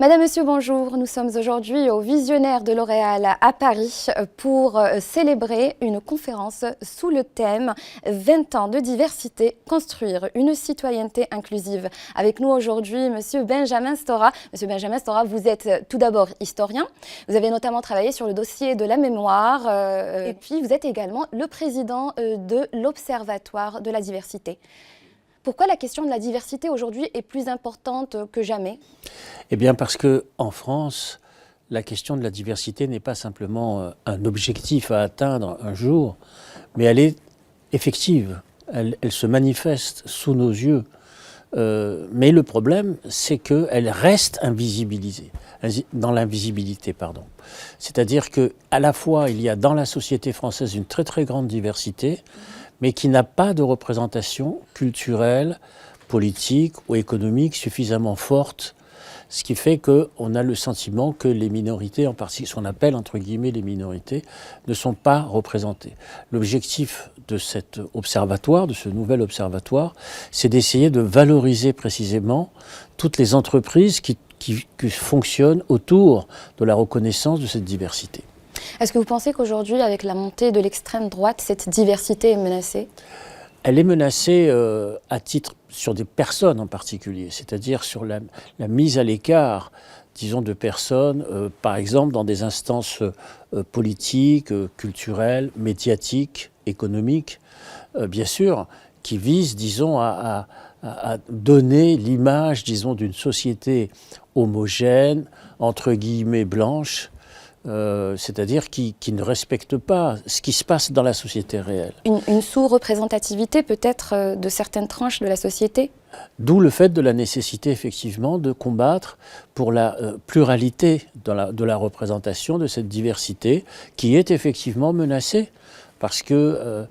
Madame, Monsieur, bonjour. Nous sommes aujourd'hui au Visionnaire de L'Oréal à Paris pour célébrer une conférence sous le thème 20 ans de diversité, construire une citoyenneté inclusive. Avec nous aujourd'hui, Monsieur Benjamin Stora. Monsieur Benjamin Stora, vous êtes tout d'abord historien. Vous avez notamment travaillé sur le dossier de la mémoire et puis vous êtes également le président de l'Observatoire de la diversité. Pourquoi la question de la diversité aujourd'hui est plus importante que jamais? Eh bien parce qu'en France, la question de la diversité n'est pas simplement un objectif à atteindre un jour, mais elle est effective, elle se manifeste sous nos yeux. Mais le problème, c'est qu'elle reste invisibilisée, dans l'invisibilité, pardon. C'est-à-dire qu'à la fois, il y a dans la société française une très très grande diversité, mais qui n'a pas de représentation culturelle, politique ou économique suffisamment forte, ce qui fait qu'on a le sentiment que les minorités, en particulier ce qu'on appelle entre guillemets les minorités, ne sont pas représentées. L'objectif de cet observatoire, de ce nouvel observatoire, c'est d'essayer de valoriser précisément toutes les entreprises qui fonctionnent autour de la reconnaissance de cette diversité. Est-ce que vous pensez qu'aujourd'hui, avec la montée de l'extrême droite, cette diversité est menacée? Elle est menacée à titre sur des personnes en particulier, c'est-à-dire sur la mise à l'écart, disons, de personnes, par exemple dans des instances politiques, culturelles, médiatiques, économiques, bien sûr, qui visent, disons, à donner l'image, disons, d'une société homogène, entre guillemets blanche, c'est-à-dire qui ne respecte pas ce qui se passe dans la société réelle. Une sous-représentativité peut-être de certaines tranches de la société? D'où le fait de la nécessité effectivement de combattre pour la pluralité de la représentation de cette diversité qui est effectivement menacée parce que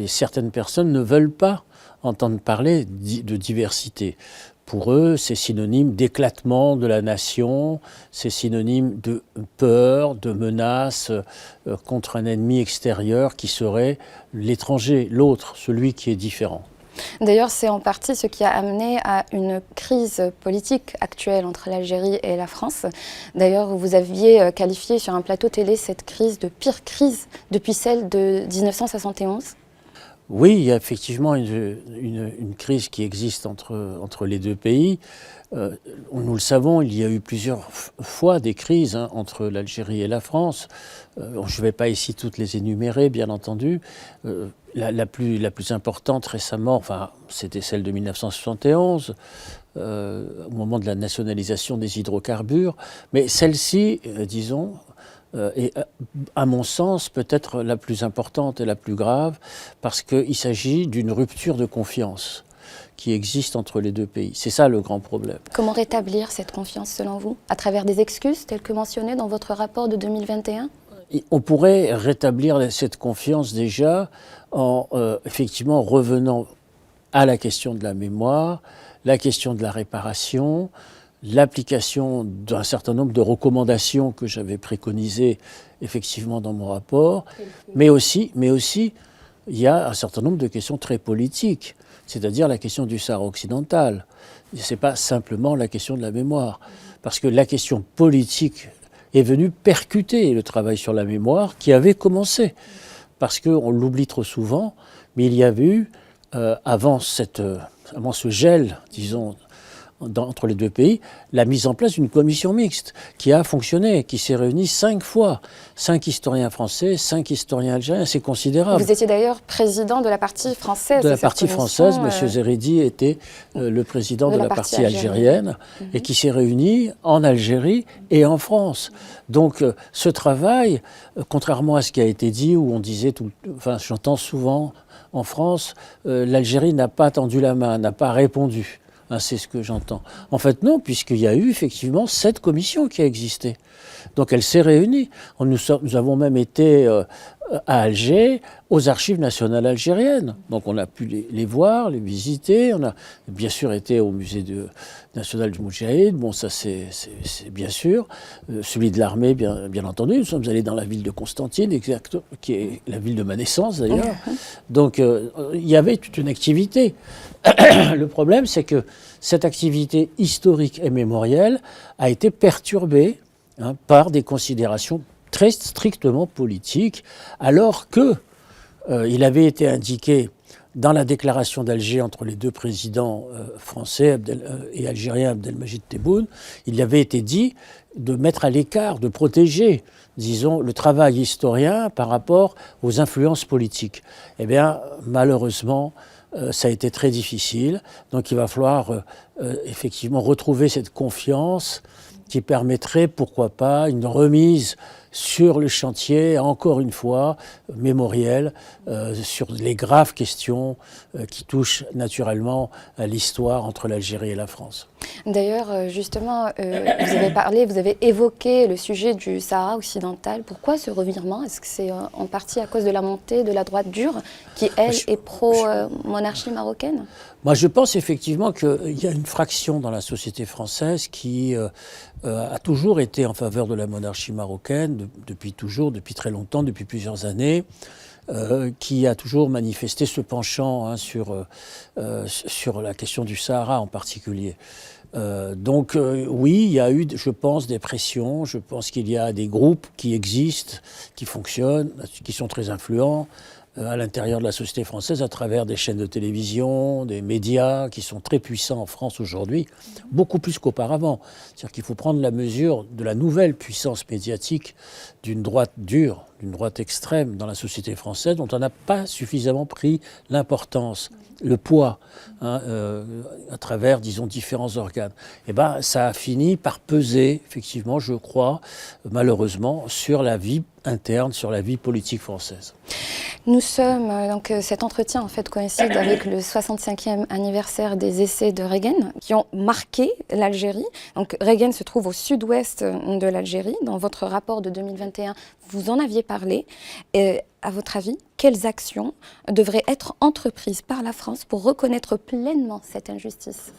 certaines personnes ne veulent pas entendre parler de diversité. Pour eux, c'est synonyme d'éclatement de la nation, c'est synonyme de peur, de menace contre un ennemi extérieur qui serait l'étranger, l'autre, celui qui est différent. D'ailleurs, c'est en partie ce qui a amené à une crise politique actuelle entre l'Algérie et la France. D'ailleurs, vous aviez qualifié sur un plateau télé cette crise de pire crise depuis celle de 1971. Oui, il y a effectivement une crise qui existe entre les deux pays. Nous le savons, il y a eu plusieurs fois des crises entre l'Algérie et la France. Je ne vais pas ici toutes les énumérer, bien entendu. La plus importante récemment, enfin, c'était celle de 1971, au moment de la nationalisation des hydrocarbures. Mais celle-ci, disons, est, à mon sens, peut-être la plus importante et la plus grave, parce qu'il s'agit d'une rupture de confiance qui existe entre les deux pays. C'est ça le grand problème. Comment rétablir cette confiance selon vous? À travers des excuses telles que mentionnées dans votre rapport de 2021? On pourrait rétablir cette confiance déjà en effectivement revenant à la question de la mémoire, la question de la réparation, l'application d'un certain nombre de recommandations que j'avais préconisées effectivement dans mon rapport, mais aussi il y a un certain nombre de questions très politiques, c'est-à-dire la question du Sahara occidental. Ce n'est pas simplement la question de la mémoire, parce que la question politique est venue percuter le travail sur la mémoire qui avait commencé, parce qu'on l'oublie trop souvent, mais il y avait eu, avant ce gel, disons, entre les deux pays, la mise en place d'une commission mixte qui a fonctionné, qui s'est réunie 5 fois. 5 historiens français, 5 historiens algériens, c'est considérable. Vous étiez d'ailleurs président de la partie française. De la partie française, M. Zeridi était le président de la partie algérienne et qui s'est réuni en Algérie et en France. Donc ce travail, contrairement à ce qui a été dit, où on disait, enfin j'entends souvent en France, l'Algérie n'a pas tendu la main, n'a pas répondu. C'est ce que j'entends. En fait, non, puisqu'il y a eu effectivement cette commission qui a existé. Donc elle s'est réunie. Nous avons même été à Alger aux archives nationales algériennes. Donc on a pu les voir, les visiter. On a bien sûr été au musée national du Moudjahid. Bon, ça c'est bien sûr. Celui de l'armée, bien entendu. Nous sommes allés dans la ville de Constantine, qui est la ville de ma naissance d'ailleurs. Donc il y avait toute une activité. Le problème, c'est que cette activité historique et mémorielle a été perturbée par des considérations très strictement politiques, alors que il avait été indiqué dans la déclaration d'Alger entre les deux présidents français et algériens, Abdelmajid Tebboune, il y avait été dit de mettre à l'écart, de protéger, disons, le travail historien par rapport aux influences politiques. Eh bien, malheureusement, ça a été très difficile. Donc il va falloir effectivement retrouver cette confiance qui permettrait, pourquoi pas, une remise sur le chantier, encore une fois, mémoriel, sur les graves questions qui touchent naturellement à l'histoire entre l'Algérie et la France. D'ailleurs, justement, vous avez évoqué le sujet du Sahara occidental. Pourquoi ce revirement? Est-ce que c'est en partie à cause de la montée de la droite dure, qui, elle, est pro-monarchie marocaine? Moi, je pense effectivement qu'il y a une fraction dans la société française qui a toujours été en faveur de la monarchie marocaine, depuis toujours, depuis très longtemps, depuis plusieurs années, qui a toujours manifesté ce penchant sur la question du Sahara en particulier. Donc oui, il y a eu, je pense, des pressions. Je pense qu'il y a des groupes qui existent, qui fonctionnent, qui sont très influents à l'intérieur de la société française à travers des chaînes de télévision, des médias qui sont très puissants en France aujourd'hui, beaucoup plus qu'auparavant. C'est-à-dire qu'il faut prendre la mesure de la nouvelle puissance médiatique d'une droite dure, d'une droite extrême dans la société française dont on n'a pas suffisamment pris l'importance, le poids, à travers, disons, différents organes. Et bien, ça a fini par peser, effectivement, je crois, malheureusement, sur la vie interne, sur la vie politique française. Nous sommes, donc cet entretien en fait coïncide avec le 65e anniversaire des essais de Reagan qui ont marqué l'Algérie. Donc Reagan se trouve au sud-ouest de l'Algérie. Dans votre rapport de 2021, vous en aviez parlé. Et à votre avis, quelles actions devraient être entreprises par la France pour reconnaître pleinement cette injustice ?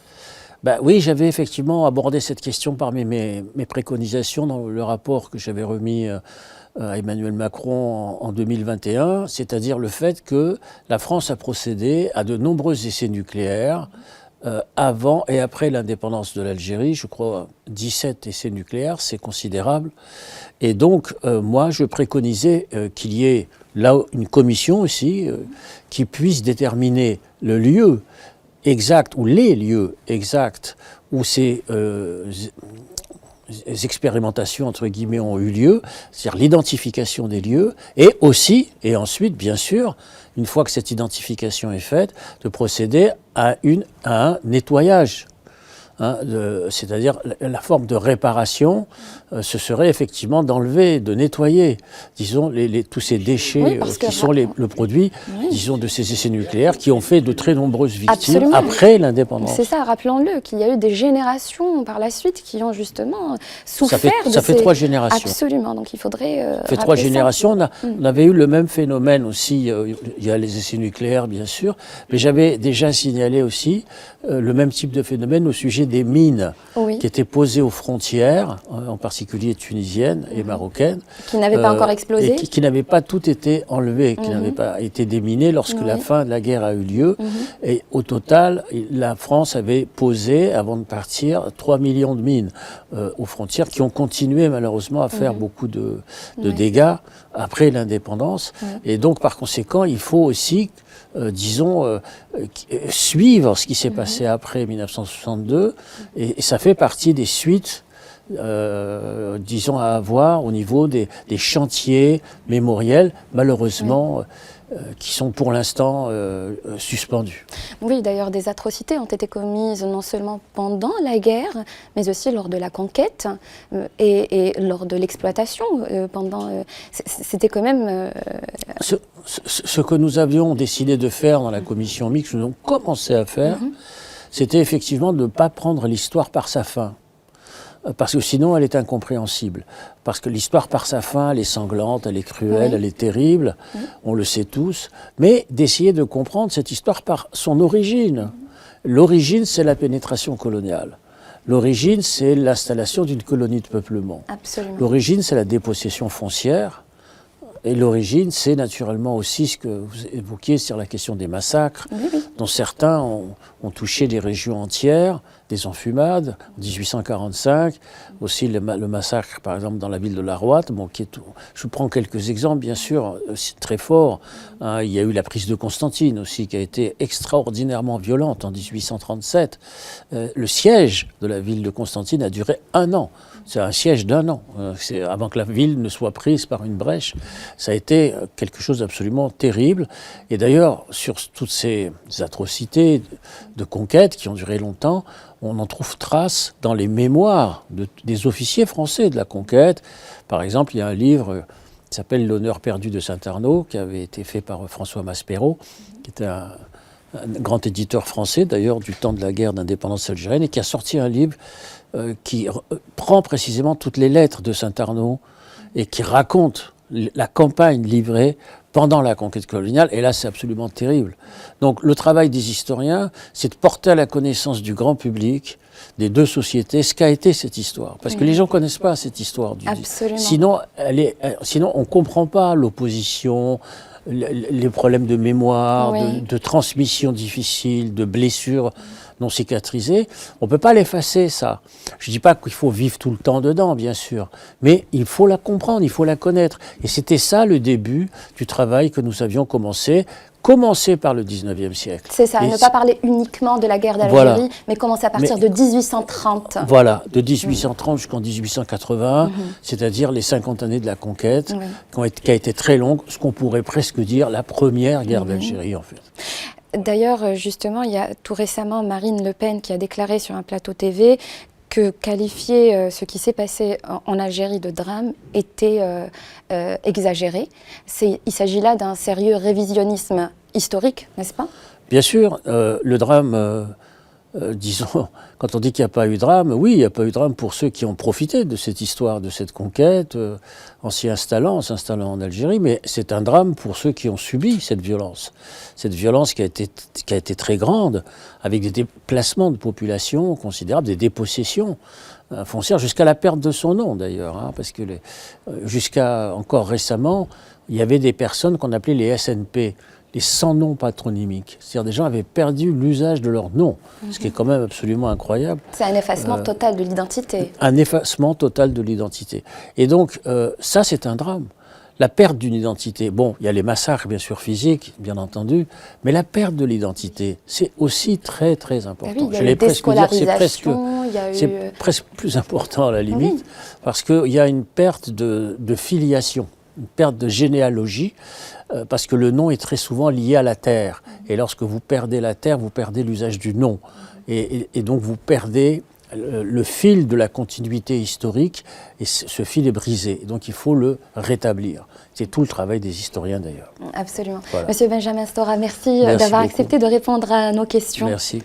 Ben oui, j'avais effectivement abordé cette question parmi mes préconisations dans le rapport que j'avais remis à Emmanuel Macron en 2021, c'est-à-dire le fait que la France a procédé à de nombreux essais nucléaires avant et après l'indépendance de l'Algérie. Je crois 17 essais nucléaires, c'est considérable. Et donc, moi, je préconisais qu'il y ait là une commission aussi qui puisse déterminer le lieu exact ou les lieux exacts où ces expérimentations entre guillemets ont eu lieu, c'est-à-dire l'identification des lieux, et aussi, et ensuite bien sûr, une fois que cette identification est faite, de procéder à un nettoyage. C'est-à-dire la forme de réparation, ce serait effectivement d'enlever, de nettoyer, disons, tous ces déchets qui sont le produit, disons, de ces essais nucléaires qui ont fait de très nombreuses victimes après l'indépendance. C'est ça, rappelons-le, qu'il y a eu des générations par la suite qui ont justement souffert ça fait 3 générations. Absolument, donc il faudrait ça fait 3 générations. On avait eu le même phénomène aussi, il y a les essais nucléaires bien sûr, mais j'avais déjà signalé aussi le même type de phénomène au sujet des mines qui étaient posées aux frontières, en particulier tunisiennes et marocaines. Qui n'avaient pas encore explosé. Et qui n'avaient pas toutes été enlevées, qui n'avaient pas été déminées lorsque la fin de la guerre a eu lieu. Et au total, la France avait posé, avant de partir, 3 millions de mines aux frontières qui ont continué malheureusement à faire beaucoup de dégâts après l'indépendance. Et donc, par conséquent, il faut aussi disons, suivre ce qui s'est passé après 1962, et ça fait partie des suites, disons, à avoir au niveau des chantiers mémoriels, malheureusement, qui sont pour l'instant suspendus. Oui, d'ailleurs, des atrocités ont été commises non seulement pendant la guerre, mais aussi lors de la conquête et lors de l'exploitation. C'était quand même... Ce que nous avions décidé de faire dans la commission mixte, nous avons commencé à faire, c'était effectivement de ne pas prendre l'histoire par sa fin. parce que sinon elle est incompréhensible. Parce que l'histoire par sa fin, elle est sanglante, elle est cruelle, Oui. elle est terrible, on le sait tous, mais d'essayer de comprendre cette histoire par son origine. L'origine, c'est la pénétration coloniale. L'origine, c'est l'installation d'une colonie de peuplement. Absolument. L'origine, c'est la dépossession foncière. Et l'origine, c'est naturellement aussi ce que vous évoquiez sur la question des massacres, Oui, oui. dont certains ont touché des régions entières, des enfumades, en 1845, aussi le massacre, par exemple, dans la ville de Laroite, bon, je vous prends quelques exemples, bien sûr, très forts. Hein, il y a eu la prise de Constantine aussi, qui a été extraordinairement violente en 1837. Le siège de la ville de Constantine a duré 1 an. C'est un siège d'1 an. Avant que la ville ne soit prise par une brèche. Ça a été quelque chose d'absolument terrible. Et d'ailleurs, sur toutes ces atrocités de conquête qui ont duré longtemps, on en trouve trace dans les mémoires des officiers français de la conquête. Par exemple, il y a un livre qui s'appelle « L'honneur perdu de Saint-Arnaud » qui avait été fait par François Maspero, qui était un grand éditeur français, d'ailleurs, du temps de la guerre d'indépendance algérienne, et qui a sorti un livre qui prend précisément toutes les lettres de Saint-Arnaud et qui raconte la campagne livrée pendant la conquête coloniale, et là c'est absolument terrible. Donc le travail des historiens, c'est de porter à la connaissance du grand public, des deux sociétés, ce qu'a été cette histoire. Parce que les gens ne connaissent pas cette histoire. Absolument. Sinon on ne comprend pas l'opposition, les problèmes de mémoire, Oui. de transmission difficile, de blessures non cicatrisées. On ne peut pas l'effacer, ça. Je ne dis pas qu'il faut vivre tout le temps dedans, bien sûr, mais il faut la comprendre, il faut la connaître. Et c'était ça le début du travail que nous avions commencé par le 19e siècle. C'est ça, et ne pas parler uniquement de la guerre d'Algérie, voilà. mais commencer à partir de 1830. Voilà, de 1830 jusqu'en 1881, c'est-à-dire les 50 années de la conquête, qui a été très longue, ce qu'on pourrait presque dire la première guerre d'Algérie, en fait. D'ailleurs, justement, il y a tout récemment Marine Le Pen qui a déclaré sur un plateau TV que qualifier ce qui s'est passé en Algérie de drame était exagéré. Il s'agit là d'un sérieux révisionnisme historique, n'est-ce pas? Bien sûr, le drame, disons, quand on dit qu'il n'y a pas eu de drame, oui, il n'y a pas eu de drame pour ceux qui ont profité de cette histoire, de cette conquête, en s'installant en Algérie, mais c'est un drame pour ceux qui ont subi cette violence qui a été très grande, avec des déplacements de population considérables, des dépossessions foncières, jusqu'à la perte de son nom d'ailleurs, hein, parce que jusqu'à encore récemment, il y avait des personnes qu'on appelait les SNP, les sans noms patronymiques. C'est-à-dire des gens avaient perdu l'usage de leur nom, ce qui est quand même absolument incroyable. C'est un effacement total de l'identité. Un effacement total de l'identité. Et donc, ça, c'est un drame. La perte d'une identité, bon, il y a les massacres, bien sûr, physiques, bien entendu, mais la perte de l'identité, c'est aussi très, très important. Oui, il y a eu déscolarisation, c'est presque plus important à la limite, parce qu'il y a une perte de filiation, une perte de généalogie, parce que le nom est très souvent lié à la terre. Et lorsque vous perdez la terre, vous perdez l'usage du nom. Et donc vous perdez le fil de la continuité historique, et ce fil est brisé. Et donc il faut le rétablir. C'est tout le travail des historiens d'ailleurs. Absolument. Voilà. Monsieur Benjamin Stora, merci d'avoir accepté de répondre à nos questions. Merci.